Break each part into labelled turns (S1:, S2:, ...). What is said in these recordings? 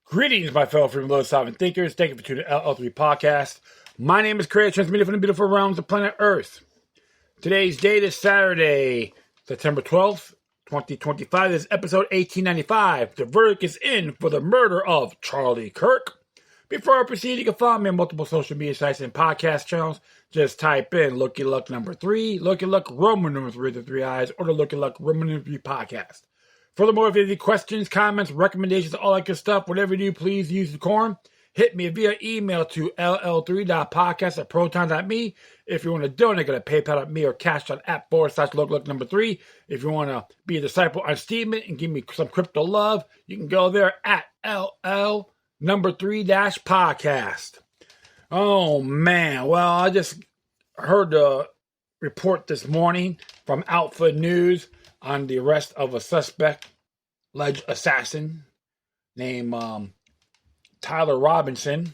S1: Greetings, my fellow freedom loving sovereign thinkers. Thank you for tuning in to LL3-Podcast. My name is Craig, transmitting from the beautiful realms of planet Earth. Today's date is Saturday, September 12th, 2025. This is episode 1895. The verdict is in for the murder of Charlie Kirk. Before I proceed, you can follow me on multiple social media sites and podcast channels. Just type in Looky Luck number 3, Looky Luck Roman number 3 with the 3 eyes, or the Looky Luck Roman number 3 podcast. Furthermore, if you have any questions, comments, recommendations, all that good stuff, whatever you do, please use the quorum. Hit me via email to ll3.podcast@proton.me. If you want to donate, go to paypal.me or cash.app/look number 3. If you want to be a disciple on Steemit and give me some crypto love, you can go there at LL number 3-podcast. Oh, man. Well, I just heard the report this morning from Alpha News on the arrest of a suspect, alleged assassin, named Tyler Robinson.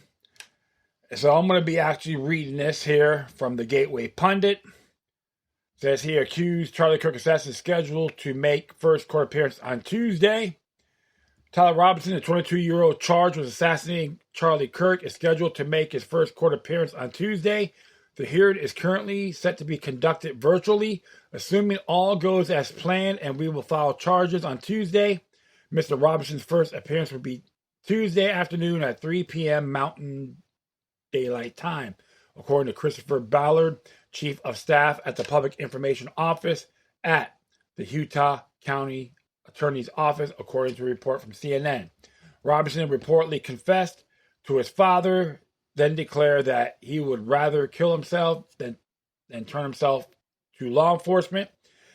S1: So I'm going to be actually reading this here from the Gateway Pundit. It says here, accused Charlie Kirk assassin scheduled to make first court appearance on Tuesday. Tyler Robinson, a 22-year-old charged with assassinating Charlie Kirk, is scheduled to make his first court appearance on Tuesday. The hearing is currently set to be conducted virtually, assuming all goes as planned, and we will file charges on Tuesday. Mr. Robinson's first appearance will be Tuesday afternoon at 3 p.m. Mountain Daylight Time, according to Christopher Ballard, Chief of Staff at the Public Information Office at the Utah County Attorney's Office, according to a report from CNN. Robinson reportedly confessed to his father, then declared that he would rather kill himself than turn himself to law enforcement.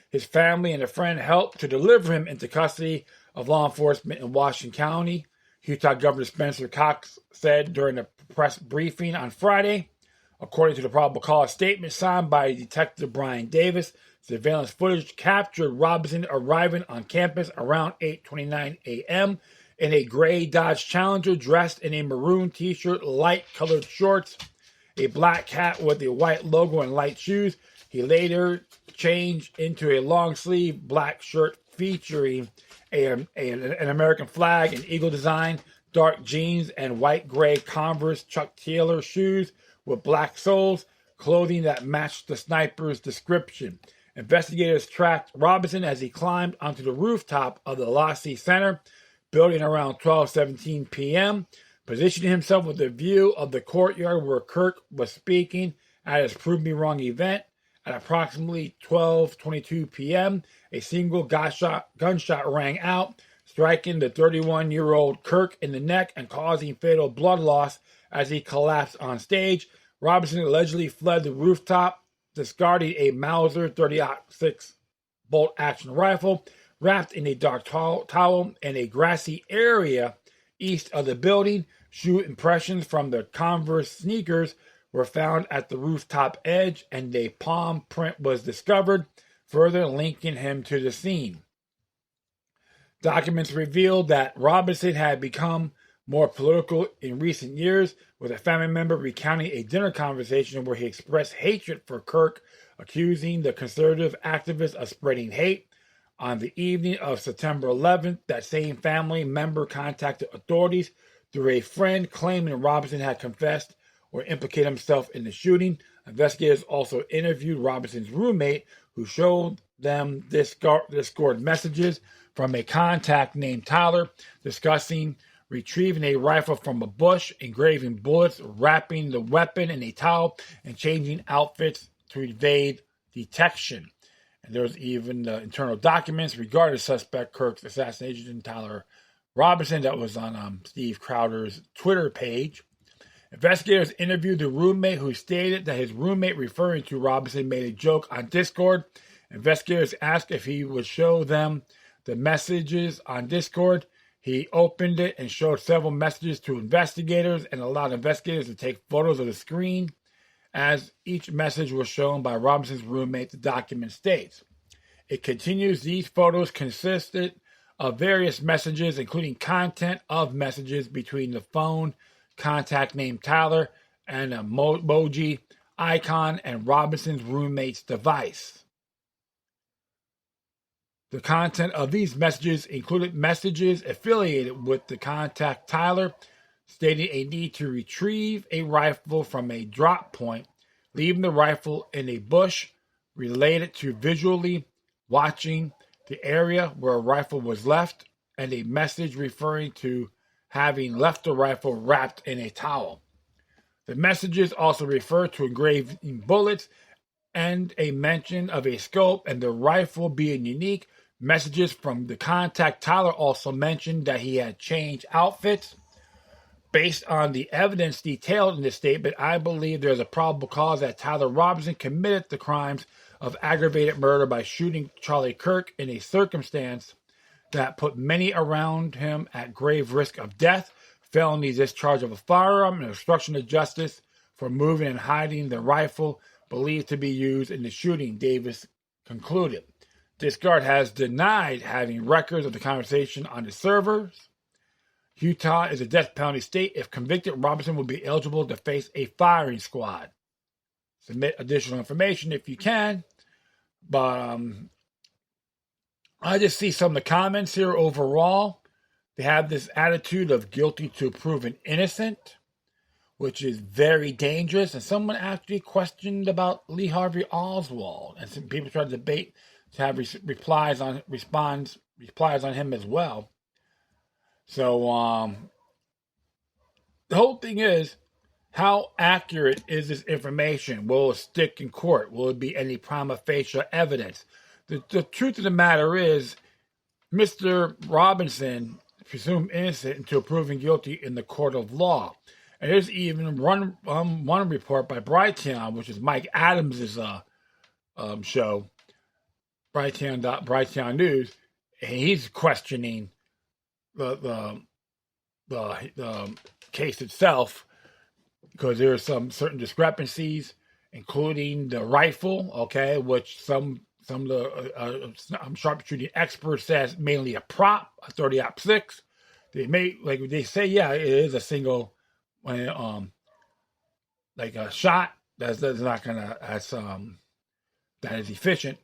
S1: His family and a friend helped to deliver him into custody of law enforcement in Washington County. Utah Governor Spencer Cox said during a press briefing on Friday, according to the probable cause statement signed by Detective Brian Davis, surveillance footage captured Robinson arriving on campus around 8:29 a.m. in a gray Dodge Challenger dressed in a maroon t-shirt, light-colored shorts, a black hat with a white logo, and light shoes. He later changed into a long-sleeve black shirt featuring an American flag and eagle design, dark jeans, and white-gray Converse Chuck Taylor shoes with black soles, clothing that matched the sniper's description. Investigators tracked Robinson as he climbed onto the rooftop of the Lassie Center building around 12:17 p.m., positioning himself with a view of the courtyard where Kirk was speaking at his Prove Me Wrong event. At approximately 12:22 p.m., a single gunshot rang out, striking the 31-year-old Kirk in the neck and causing fatal blood loss as he collapsed on stage. Robinson allegedly fled the rooftop, discarding a Mauser 30-06 bolt-action rifle, wrapped in a dark towel in a grassy area east of the building. Shoe impressions from the Converse sneakers were found at the rooftop edge, and a palm print was discovered, further linking him to the scene. Documents revealed that Robinson had become more political in recent years, with a family member recounting a dinner conversation where he expressed hatred for Kirk, accusing the conservative activist of spreading hate. On the evening of September 11th, that same family member contacted authorities through a friend, claiming Robinson had confessed or implicated himself in the shooting. Investigators also interviewed Robinson's roommate, who showed them discordant messages from a contact named Tyler, discussing retrieving a rifle from a bush, engraving bullets, wrapping the weapon in a towel, and changing outfits to evade detection. And there's even internal documents regarding the suspect Kirk's assassination, Tyler Robinson, that was on Steve Crowder's Twitter page. Investigators interviewed the roommate, who stated that his roommate referring to Robinson made a joke on Discord. Investigators asked if he would show them the messages on Discord. He opened it and showed several messages to investigators and allowed investigators to take photos of the screen. As each message was shown by Robinson's roommate, the document states. It continues, these photos consisted of various messages, including content of messages between the phone contact named Tyler and an emoji icon and Robinson's roommate's device. The content of these messages included messages affiliated with the contact Tyler, stating a need to retrieve a rifle from a drop point, leaving the rifle in a bush, related to visually watching the area where a rifle was left, and a message referring to having left the rifle wrapped in a towel. The messages also refer to engraving bullets and a mention of a scope and the rifle being unique. Messages from the contact Tyler also mentioned that he had changed outfits. Based on the evidence detailed in this statement, I believe there is a probable cause that Tyler Robinson committed the crimes of aggravated murder by shooting Charlie Kirk in a circumstance that put many around him at grave risk of death, felony discharge of a firearm, and obstruction of justice for moving and hiding the rifle believed to be used in the shooting, Davis concluded. This guard has denied having records of the conversation on his servers. Utah is a death penalty state. If convicted, Robinson will be eligible to face a firing squad. Submit additional information if you can. But I just see some of the comments here overall. They have this attitude of guilty to proven innocent, which is very dangerous. And someone actually questioned about Lee Harvey Oswald. And some people tried to debate to have replies on him as well. So the whole thing is, how accurate is this information? Will it stick in court? Will it be any prima facie evidence? The truth of the matter is, Mr. Robinson presumed innocent until proven guilty in the court of law. And there's even one report by Brighteon, which is Mike Adams' show, Brighteon News, and he's questioning the case itself, because there are some certain discrepancies, including the rifle, okay, which some of the sharpshooting experts says mainly a prop, a 30-06. They say, yeah, it is a single, like a shot that's not gonna that is efficient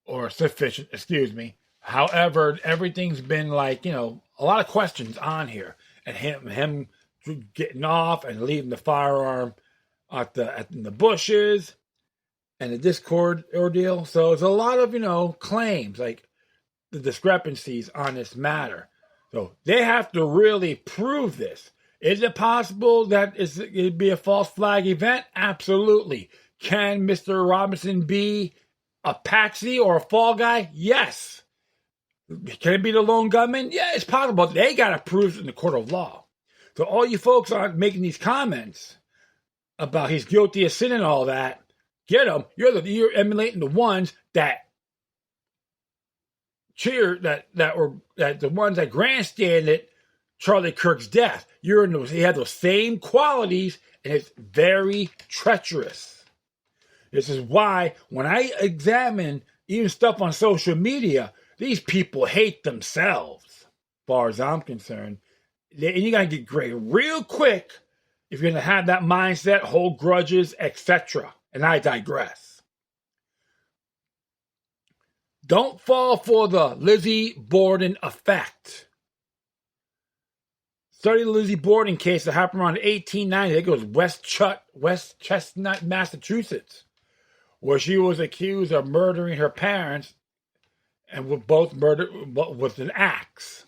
S1: or sufficient, excuse me. However, everything's been a lot of questions on here, and him getting off and leaving the firearm in the bushes, and the Discord ordeal. So it's a lot of claims, like the discrepancies on this matter. So they have to really prove this. Is it possible that it'd be a false flag event? Absolutely. Can Mr. Robinson be a patsy or a fall guy? Yes. Can it be the lone gunman? Yeah, it's possible. They got to prove it in the court of law. So all you folks aren't making these comments about he's guilty of sin and all that. Get them. You're emulating the ones that the ones that grandstanded Charlie Kirk's death. He had those same qualities, and it's very treacherous. This is why when I examine even stuff on social media, these people hate themselves, as far as I'm concerned. And you got to get gray real quick if you're going to have that mindset, hold grudges, etc. And I digress. Don't fall for the Lizzie Borden effect. Study the Lizzie Borden case that happened around 1890. I think it was West Chestnut, Massachusetts, where she was accused of murdering her parents, and were both murdered with an axe.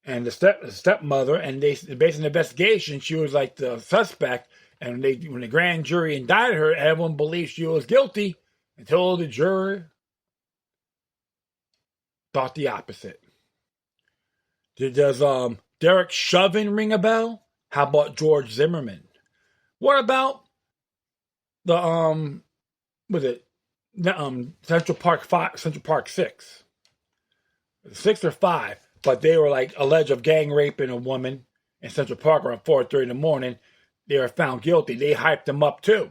S1: And the stepmother, and based on the investigation, she was like the suspect. And when the grand jury indicted her, everyone believed she was guilty until the jury thought the opposite. Does Derek Chauvin ring a bell? How about George Zimmerman? What about the Central Park 6? 6 or 5, but they were alleged of gang raping a woman in Central Park around 4:30 in the morning. They were found guilty. They hyped them up too,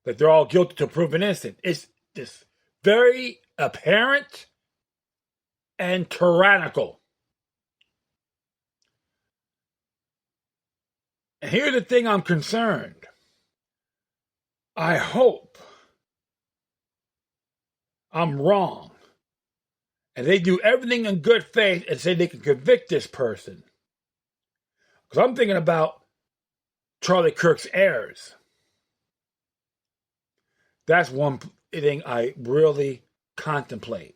S1: that they're all guilty to proven innocent. It's just very apparent and tyrannical. And here's the thing I'm concerned. I hope I'm wrong. And they do everything in good faith and say they can convict this person. Because I'm thinking about Charlie Kirk's heirs. That's one thing I really contemplate.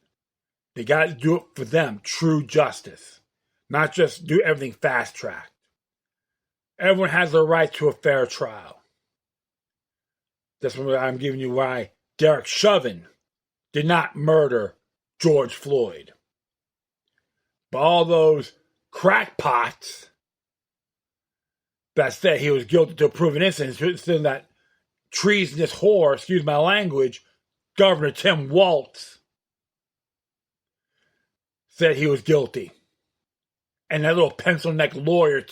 S1: They got to do it for them, true justice. Not just do everything fast-tracked. Everyone has the right to a fair trial. That's what I'm giving you why Derek Chauvin did not murder George Floyd. But all those crackpots that said he was guilty to prove an innocence, still that treasonous whore, excuse my language, Governor Tim Walz, said he was guilty. And that little pencil neck lawyer,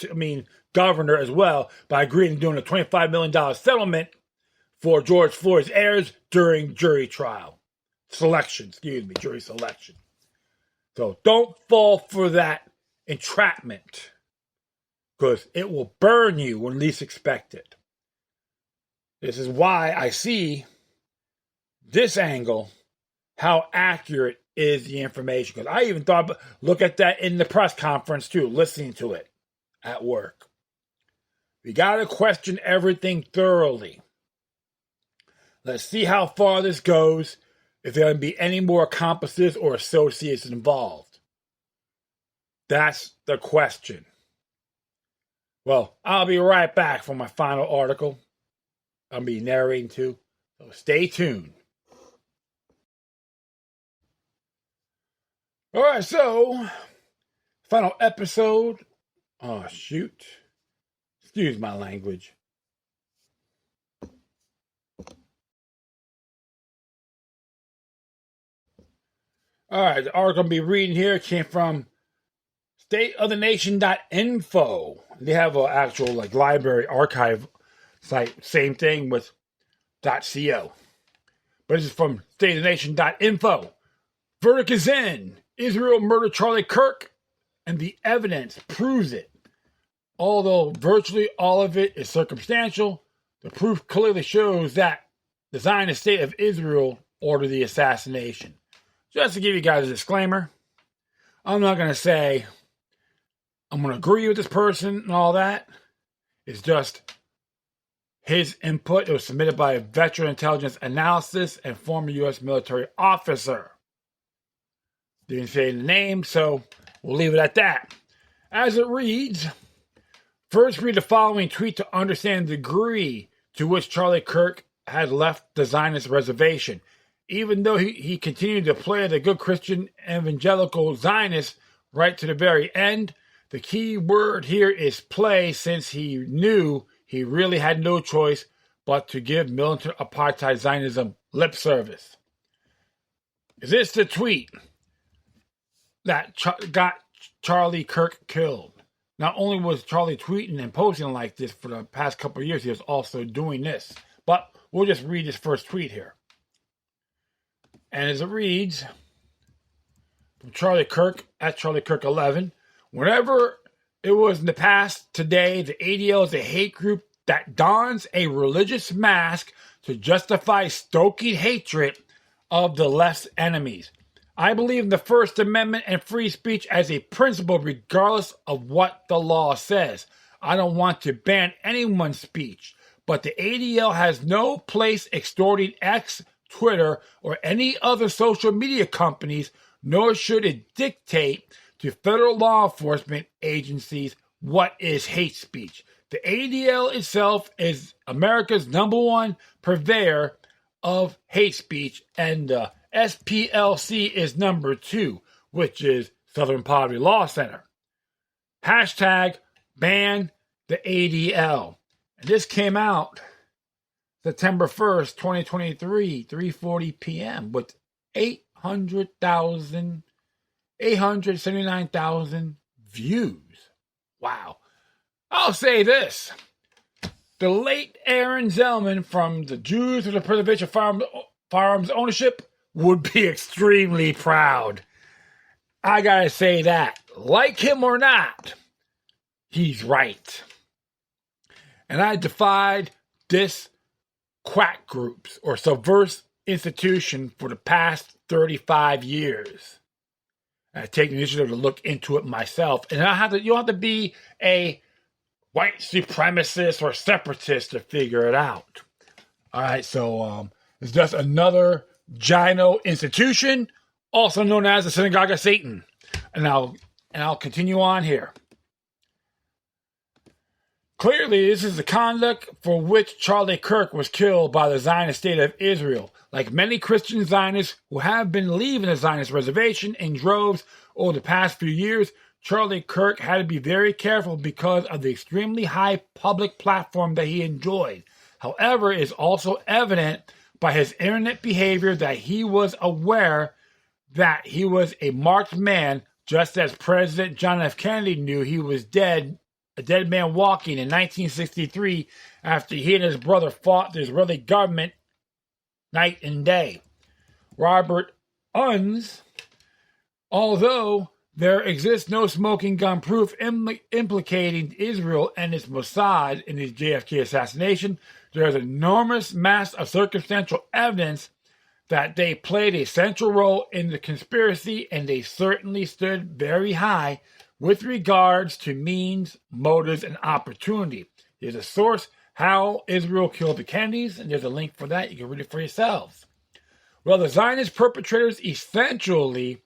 S1: governor as well, by agreeing to doing a $25 million settlement for George Floyd's heirs during jury selection. So don't fall for that entrapment, because it will burn you when least expected. This is why I see this angle, how accurate is the information. Because I even thought, look at that in the press conference too, listening to it at work. We got to question everything thoroughly. Let's see how far this goes, if there are going to be any more accomplices or associates involved. That's the question. Well, I'll be right back for my final article. I'll be narrating too, so stay tuned. All right, so final episode. Oh, shoot. Excuse my language. All right, the article I'm going to be reading here came from stateofthenation.info. They have an actual library archive site, same thing with .co. But this is from stateofthenation.info. Verdict is in. Israel murdered Charlie Kirk, and the evidence proves it. Although virtually all of it is circumstantial, the proof clearly shows that the Zionist state of Israel ordered the assassination. Just to give you guys a disclaimer, I'm not going to say I'm going to agree with this person and all that. It's just his input. It was submitted by a veteran intelligence analysis and former U.S. military officer. Didn't say the name, so we'll leave it at that. As it reads, first read the following tweet to understand the degree to which Charlie Kirk had left the Zionist reservation. Even though he continued to play the good Christian evangelical Zionist right to the very end, the key word here is play, since he knew he really had no choice but to give militant apartheid Zionism lip service. Is this the tweet that got Charlie Kirk killed? Not only was Charlie tweeting and posting like this for the past couple of years, he was also doing this. But we'll just read his first tweet here. And as it reads, from Charlie Kirk, at Charlie Kirk 11, whenever it was in the past, today, the ADL is a hate group that dons a religious mask to justify stoking hatred of the left's enemies. I believe in the First Amendment and free speech as a principle regardless of what the law says. I don't want to ban anyone's speech, but the ADL has no place extorting X, Twitter, or any other social media companies, nor should it dictate to federal law enforcement agencies what is hate speech. The ADL itself is America's #1 purveyor of hate speech, and the SPLC is #2, which is Southern Poverty Law Center. Hashtag ban the ADL. And this came out September 1st, 2023, 3:40 p.m. with 879,000 views. Wow. I'll say this. The late Aaron Zellman from the Jews for the Preservation of Firearms Ownership would be extremely proud. I gotta say that. Like him or not, he's right. And I defied this quack groups or subversive institution for the past 35 years. I take the initiative to look into it myself. And you don't have to be a white supremacist or separatist to figure it out. All right, so it's just another gyno institution, also known as the Synagogue of Satan. And I'll continue on here. Clearly, this is the conduct for which Charlie Kirk was killed by the Zionist state of Israel. Like many Christian Zionists who have been leaving the Zionist reservation in droves over the past few years, Charlie Kirk had to be very careful because of the extremely high public platform that he enjoyed. However, it is also evident by his internet behavior that he was aware that he was a marked man, just as President John F. Kennedy knew he was dead, a dead man walking in 1963 after he and his brother fought the Israeli government night and day. Robert Unz, although there exists no smoking gun proof implicating Israel and its Mossad in the JFK assassination, there is an enormous mass of circumstantial evidence that they played a central role in the conspiracy, and they certainly stood very high with regards to means, motives, and opportunity. There's a source, How Israel Killed the Kennedys, and there's a link for that. You can read it for yourselves. Well, the Zionist perpetrators essentially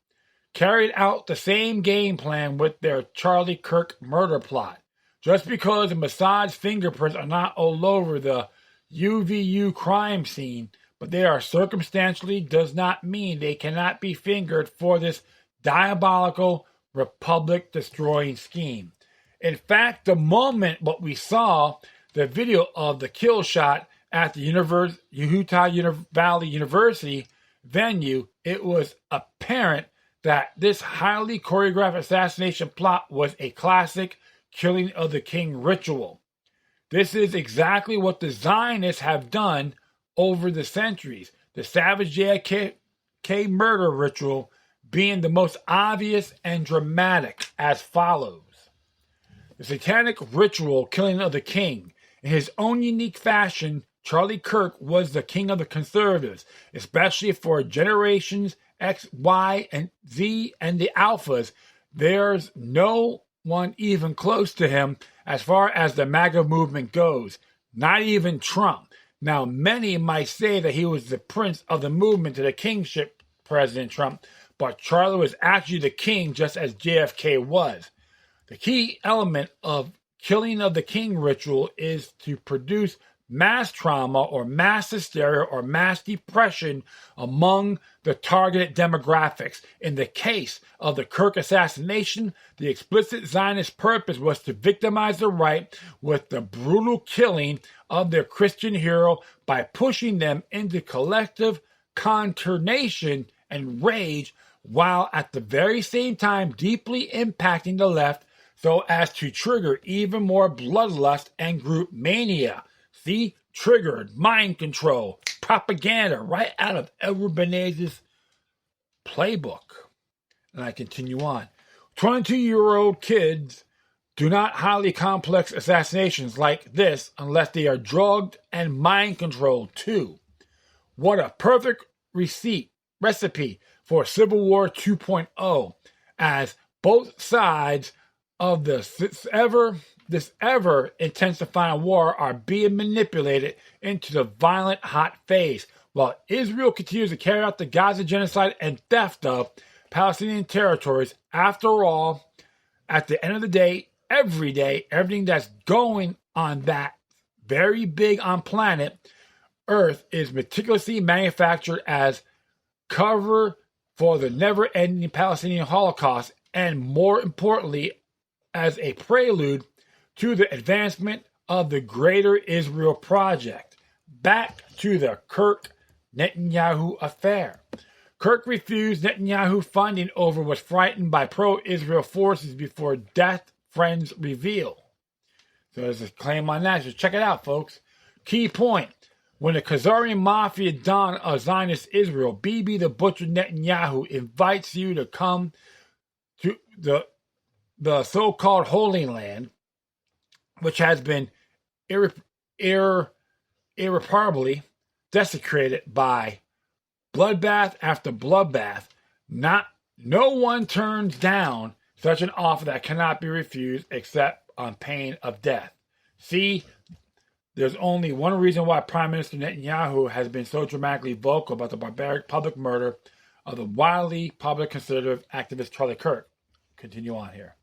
S1: carried out the same game plan with their Charlie Kirk murder plot. Just because the Mossad's fingerprints are not all over the UVU crime scene, but they are circumstantially, does not mean they cannot be fingered for this diabolical republic-destroying scheme. In fact, the moment what we saw, the video of the kill shot at the Utah Valley University venue, it was apparent that this highly choreographed assassination plot was a classic killing of the king ritual. This is exactly what the Zionists have done over the centuries, the savage JFK murder ritual being the most obvious and dramatic as follows. The satanic ritual killing of the king. In his own unique fashion, Charlie Kirk was the king of the conservatives, especially for generations X, Y, and Z and the alphas. There's no one even close to him as far as the MAGA movement goes, not even Trump. Now, many might say that he was the prince of the movement to the kingship, President Trump, but Charlie was actually the king just as JFK was. The key element of killing of the king ritual is to produce mass trauma or mass hysteria or mass depression among the targeted demographics. In the case of the Kirk assassination, the explicit Zionist purpose was to victimize the right with the brutal killing of their Christian hero by pushing them into collective consternation and rage, while at the very same time deeply impacting the left so as to trigger even more bloodlust and group mania. See, triggered, mind control, propaganda, right out of Edward Bernays' playbook. And I continue on. 22-year-old kids do not highly complex assassinations like this unless they are drugged and mind controlled too. What a perfect recipe for Civil War 2.0, as both sides of this ever intensifying war are being manipulated into the violent hot phase, while Israel continues to carry out the Gaza genocide and theft of Palestinian territories. After all, at the end of the day, every day, everything that's going on that very big on planet Earth is meticulously manufactured as cover for the never-ending Palestinian Holocaust, and more importantly, as a prelude to the advancement of the Greater Israel Project. Back to the Kirk-Netanyahu affair. Kirk refused Netanyahu funding over was frightened by pro-Israel forces before death, friends reveal. So there's a claim on that. So check it out, folks. Key point. When the Khazarian Mafia Don of Zionist Israel, Bibi the Butcher Netanyahu, invites you to come to the so-called Holy Land, which has been irreparably desecrated by Bloodbath after bloodbath, no one turns down such an offer that cannot be refused except on pain of death. See, there's only one reason why Prime Minister Netanyahu has been so dramatically vocal about the barbaric public murder of the wildly popular conservative activist Charlie Kirk. Continue on here.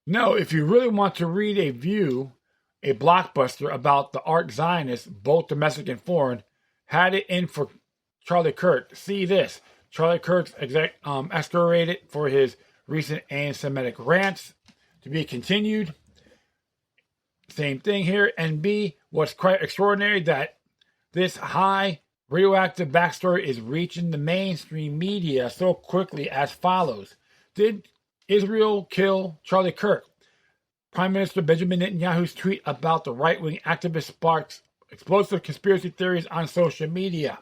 S1: No, if you really want to read a blockbuster about the Zionists, both domestic and foreign, had it in for Charlie Kirk. See this. Charlie Kirk's excoriated for his recent anti-Semitic rants, to be continued. Same thing here. And B, what's quite extraordinary that this high radioactive backstory is reaching the mainstream media so quickly as follows. Did Israel kill Charlie Kirk? Prime Minister Benjamin Netanyahu's tweet about the right-wing activist sparks explosive conspiracy theories on social media.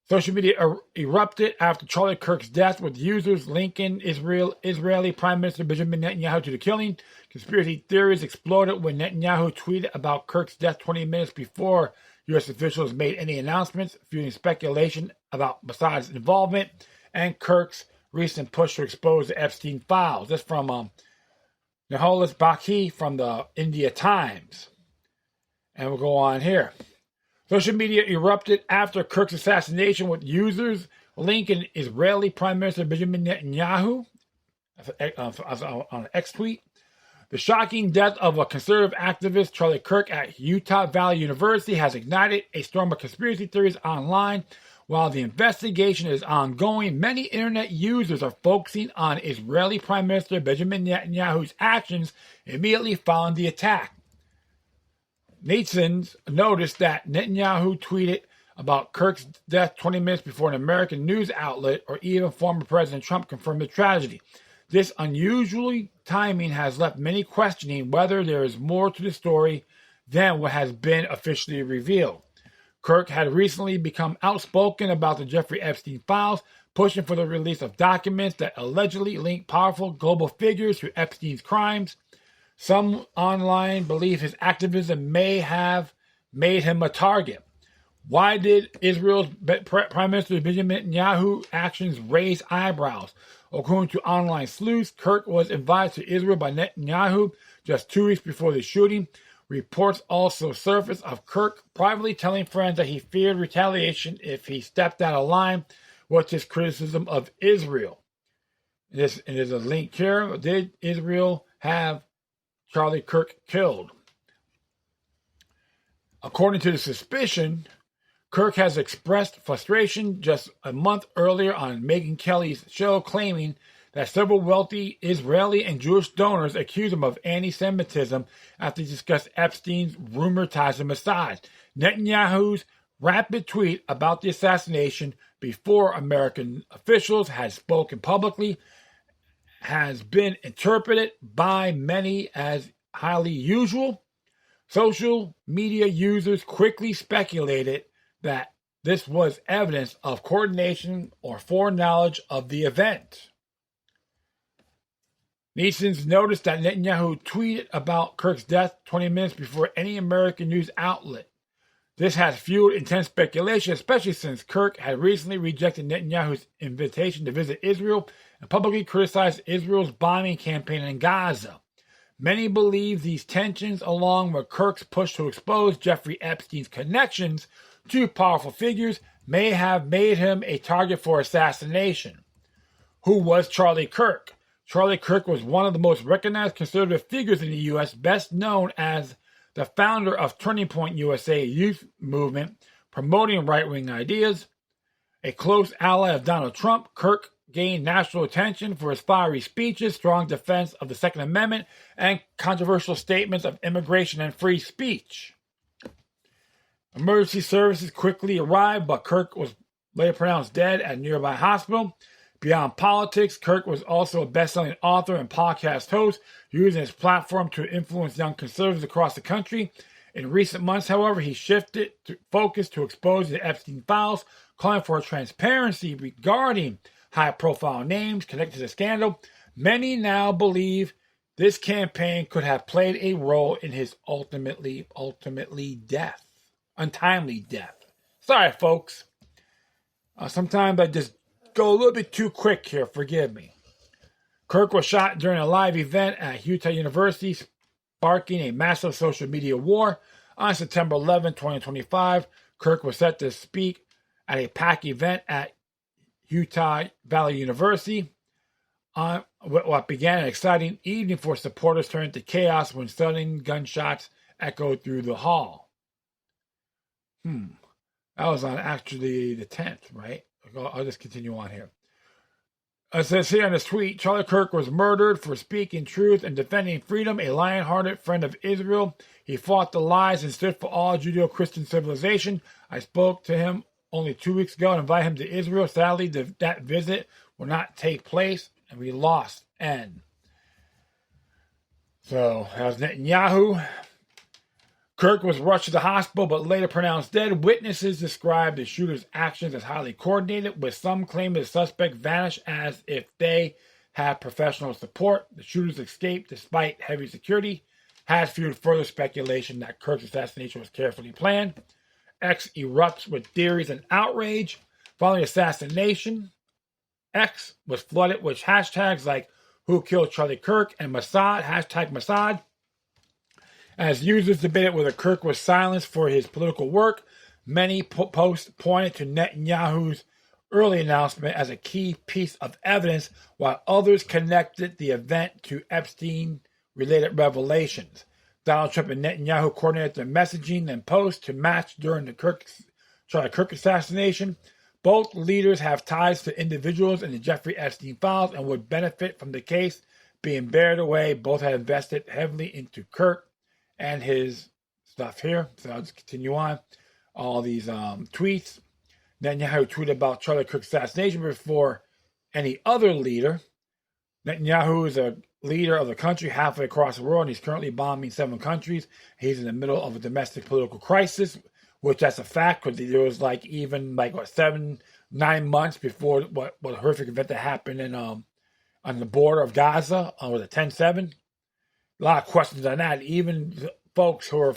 S1: Social media erupted after Charlie Kirk's death, with users linking Israeli Prime Minister Benjamin Netanyahu to the killing. Conspiracy theories exploded when Netanyahu tweeted about Kirk's death 20 minutes before U.S. officials made any announcements, fueling speculation about Mossad's involvement and Kirk's recent push to expose the Epstein files. That's from Nicholas Baki from the India Times. And we'll go on here. Social media erupted after Kirk's assassination, with users linking Israeli Prime Minister Benjamin Netanyahu on an X tweet. The shocking death of a conservative activist, Charlie Kirk, at Utah Valley University has ignited a storm of conspiracy theories online. While the investigation is ongoing, many internet users are focusing on Israeli Prime Minister Benjamin Netanyahu's actions immediately following the attack. Netizens noticed that Netanyahu tweeted about Kirk's death 20 minutes before an American news outlet or even former President Trump confirmed the tragedy. This unusual timing has left many questioning whether there is more to the story than what has been officially revealed. Kirk had recently become outspoken about the Jeffrey Epstein files, pushing for the release of documents that allegedly link powerful global figures to Epstein's crimes. Some online believe his activism may have made him a target. Why did Israel's Prime Minister Benjamin Netanyahu's actions raise eyebrows? According to online sleuths, Kirk was invited to Israel by Netanyahu just 2 weeks before the shooting. Reports also surfaced of Kirk privately telling friends that he feared retaliation if he stepped out of line with his criticism of Israel. There's a link here. Did Israel have Charlie Kirk killed? According to the suspicion, Kirk has expressed frustration just a month earlier on Megyn Kelly's show, claiming that several wealthy Israeli and Jewish donors accused him of anti-Semitism after he discussed Epstein's rumored ties to Mossad. Netanyahu's rapid tweet about the assassination before American officials had spoken publicly has been interpreted by many as highly usual. Social media users quickly speculated that this was evidence of coordination or foreknowledge of the event. Netizens noticed that Netanyahu tweeted about Kirk's death 20 minutes before any American news outlet. This has fueled intense speculation, especially since Kirk had recently rejected Netanyahu's invitation to visit Israel and publicly criticized Israel's bombing campaign in Gaza. Many believe these tensions, along with Kirk's push to expose Jeffrey Epstein's connections to powerful figures, may have made him a target for assassination. Who was Charlie Kirk? Charlie Kirk was one of the most recognized conservative figures in the U.S., best known as the founder of Turning Point USA youth movement, promoting right-wing ideas. A close ally of Donald Trump, Kirk gained national attention for his fiery speeches, strong defense of the Second Amendment, and controversial statements of immigration and free speech. Emergency services quickly arrived, but Kirk was later pronounced dead at a nearby hospital. Beyond politics, Kirk was also a best-selling author and podcast host, using his platform to influence young conservatives across the country. In recent months, however, he shifted focus to expose the Epstein files, calling for transparency regarding high-profile names connected to the scandal. Many now believe this campaign could have played a role in his untimely death. Sorry, folks. Sometimes I just go a little bit too quick here. Forgive me. Kirk was shot during a live event at Utah University, sparking a massive social media war. On September 11, 2025, Kirk was set to speak at a packed event at Utah Valley University. On what began an exciting evening for supporters turned into chaos when sudden gunshots echoed through the hall. That was on actually the 10th, right? I'll just continue on here. It says here in this tweet, Charlie Kirk was murdered for speaking truth and defending freedom, a lion-hearted friend of Israel. He fought the lies and stood for all Judeo-Christian civilization. I spoke to him only 2 weeks ago and invited him to Israel. Sadly, that visit will not take place, and we lost. End. So, that was Netanyahu. Kirk was rushed to the hospital but later pronounced dead. Witnesses described the shooter's actions as highly coordinated, with some claiming the suspect vanished as if they had professional support. The shooters escaped despite heavy security. Has fueled further speculation that Kirk's assassination was carefully planned. X erupts with theories and outrage. Following the assassination, X was flooded with hashtags like "Who Killed Charlie Kirk" and Mossad, #Mossad. As users debated whether Kirk was silenced for his political work, many posts pointed to Netanyahu's early announcement as a key piece of evidence, while others connected the event to Epstein-related revelations. Donald Trump and Netanyahu coordinated their messaging and posts to match during the Charlie Kirk assassination. Both leaders have ties to individuals in the Jeffrey Epstein files and would benefit from the case being bared away. Both have invested heavily into Kirk and his stuff here. So I'll just continue on. All these tweets. Netanyahu tweeted about Charlie Kirk's assassination before any other leader. Netanyahu is a leader of the country halfway across the world, and he's currently bombing 7 countries. He's in the middle of a domestic political crisis, which that's a fact, because there was 7-9 months before what horrific event that happened in on the border of Gaza, was it 10/7? A lot of questions on that. Even folks who are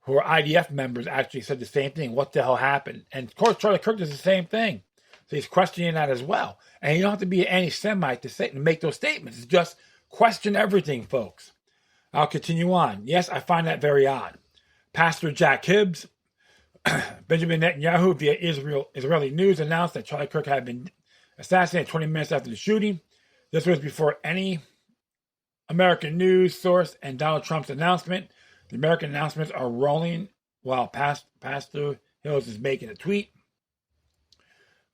S1: IDF members actually said the same thing. What the hell happened? And of course, Charlie Kirk does the same thing. So he's questioning that as well. And you don't have to be an anti-Semite to make those statements. It's just question everything, folks. I'll continue on. Yes, I find that very odd. Pastor Jack Hibbs, Benjamin Netanyahu via Israeli news announced that Charlie Kirk had been assassinated 20 minutes after the shooting. This was before any American news source and Donald Trump's announcement. The American announcements are rolling while Pastor Hills is making a tweet.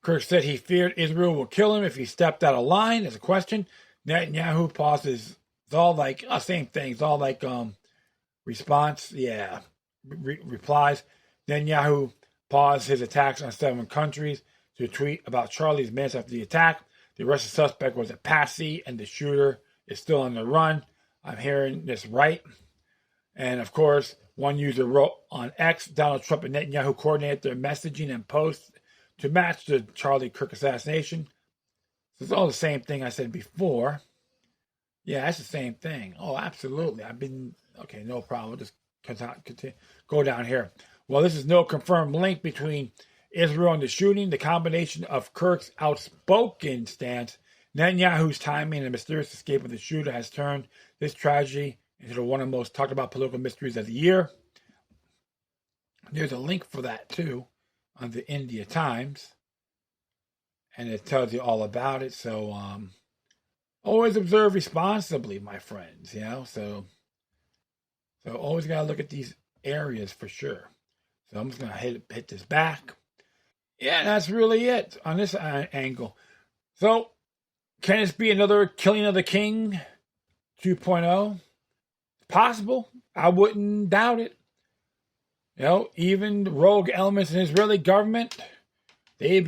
S1: Kirk said he feared Israel would kill him if he stepped out of line. As a question, Netanyahu pauses. It's all like same thing. It's all like response. Yeah, replies. Netanyahu paused his attacks on 7 countries to tweet about Charlie's minutes after the attack. The arrested suspect was a patsy, and the shooter is still on the run. I'm hearing this right. And of course, one user wrote on X, Donald Trump and Netanyahu coordinated their messaging and posts to match the Charlie Kirk assassination. So it's all the same thing I said before. Yeah, that's the same thing. Oh, absolutely. Okay, no problem. We'll just continue, go down here. Well, this is no confirmed link between Israel and the shooting. The combination of Kirk's outspoken stance, Netanyahu's timing, and the mysterious escape of the shooter has turned this tragedy into one of the most talked about political mysteries of the year. There's a link for that too on the India Times, and it tells you all about it. So always observe responsibly, my friends. So always gotta look at these areas for sure. So I'm just gonna hit this back. Yeah, that's really it on this angle. So can this be another Killing of the King 2.0? Possible. I wouldn't doubt it. Even rogue elements in the Israeli government, they've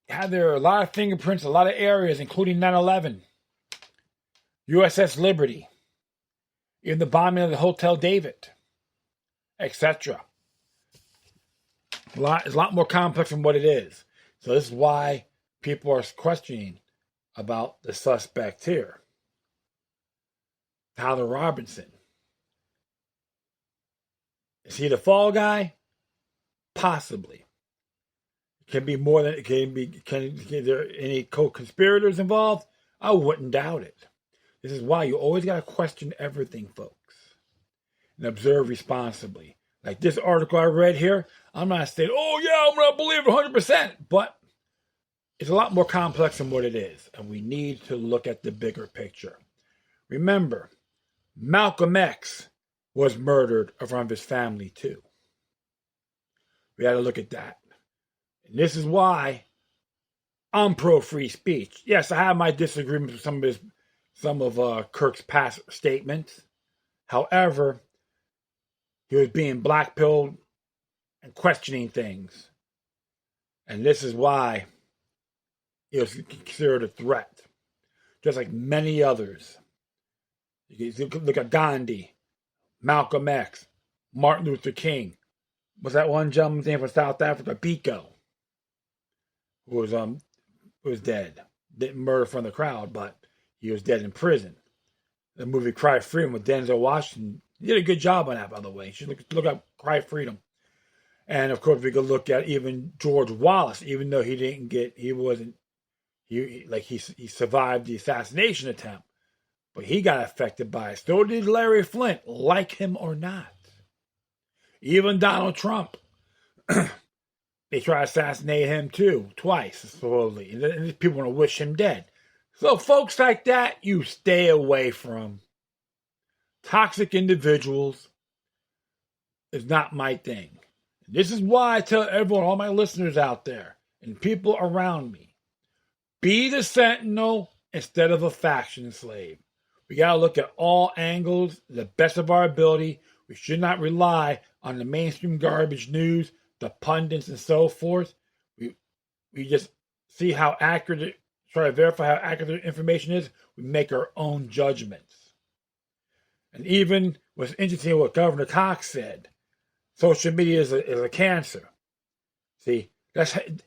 S1: had a lot of fingerprints, a lot of areas, including 9/11, USS Liberty, even the bombing of the Hotel David, etc. It's a lot more complex than what it is. So this is why people are questioning about the suspect here. Tyler Robinson. Is he the fall guy? Possibly. It can be more than it can be. Can there any co-conspirators involved? I wouldn't doubt it. This is why you always got to question everything, folks, and observe responsibly. Like this article I read here, I'm not saying, oh yeah, I'm going to believe it 100%, but it's a lot more complex than what it is, and we need to look at the bigger picture. Remember, Malcolm X was murdered in front of his family too. We got to look at that. And this is why I'm pro-free speech. Yes, I have my disagreements with some of Kirk's past statements. However, he was being blackpilled and questioning things. And this is why he was considered a threat. Just like many others. You can look at Gandhi, Malcolm X, Martin Luther King. What's that one gentleman's name from South Africa? Biko. Who was dead. Didn't murder from the crowd, but he was dead in prison. The movie Cry Freedom with Denzel Washington. He did a good job on that, by the way. You should look up Cry Freedom. And of course, we could look at even George Wallace, even though he survived the assassination attempt, but he got affected by it. So did Larry Flint, like him or not. Even Donald Trump, they tried to assassinate him too, twice, supposedly. And people want to wish him dead. So folks like that, you stay away from. Toxic individuals is not my thing. This is why I tell everyone, all my listeners out there, and people around me, be the sentinel instead of a faction slave. We got to look at all angles, to the best of our ability. We should not rely on the mainstream garbage news, the pundits, and so forth. We just see how accurate, try to verify how accurate the information is. We make our own judgments. And even what's interesting, what Governor Cox said, social media is a cancer. See,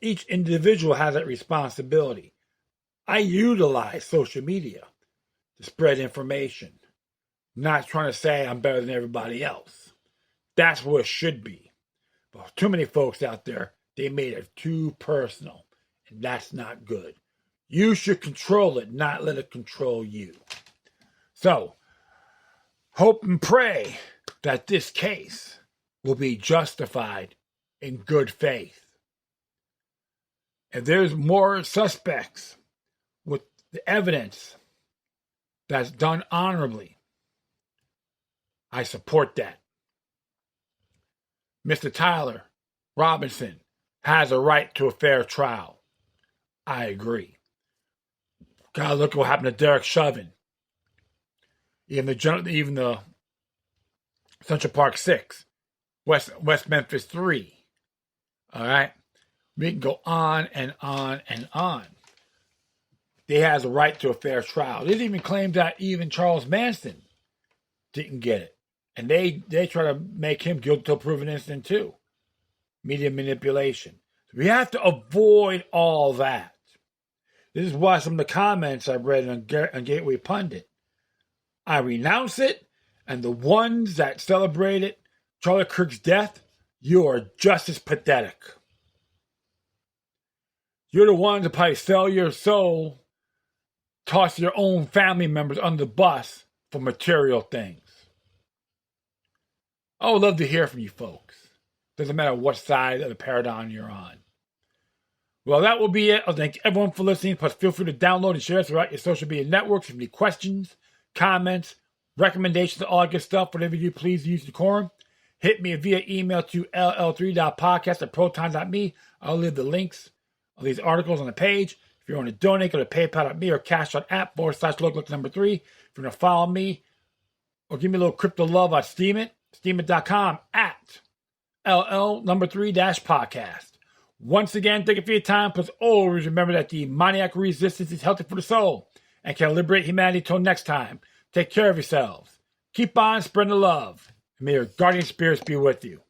S1: each individual has that responsibility. I utilize social media to spread information, not trying to say I'm better than everybody else. That's what it should be. But too many folks out there, they made it too personal, and that's not good. You should control it, not let it control you. So, hope and pray that this case will be justified in good faith. If there's more suspects with the evidence that's done honorably, I support that. Mr. Tyler Robinson has a right to a fair trial. I agree. Gotta look at what happened to Derek Chauvin. Even the Central Park 6, West Memphis 3. All right? We can go on and on and on. They has a right to a fair trial. They even claimed that even Charles Manson didn't get it. And they try to make him guilty till proven innocent too. Media manipulation. So we have to avoid all that. This is why some of the comments I've read on Gateway Pundit, I renounce it, and the ones that celebrated Charlie Kirk's death, you are just as pathetic. You're the ones that probably sell your soul, toss your own family members under the bus for material things. I would love to hear from you folks. Doesn't matter what side of the paradigm you're on. Well, that will be it. I'll thank everyone for listening. Plus, feel free to download and share it throughout your social media networks. If you have any questions, comments, recommendations, all that good stuff, whatever you do, please use decorum. Hit me via email to ll3.podcast@proton.me. I'll leave the links of these articles on the page. If you want to donate, go to paypal.me or cash.app/look3. If you want to follow me or give me a little crypto love on Steemit, Steemit.com @LL3-Podcast. Once again, thank you for your time. Plus, always remember that the demoniac resistance is healthy for the soul and can liberate humanity. Till next time, take care of yourselves. Keep on spreading the love. And may your guardian spirits be with you.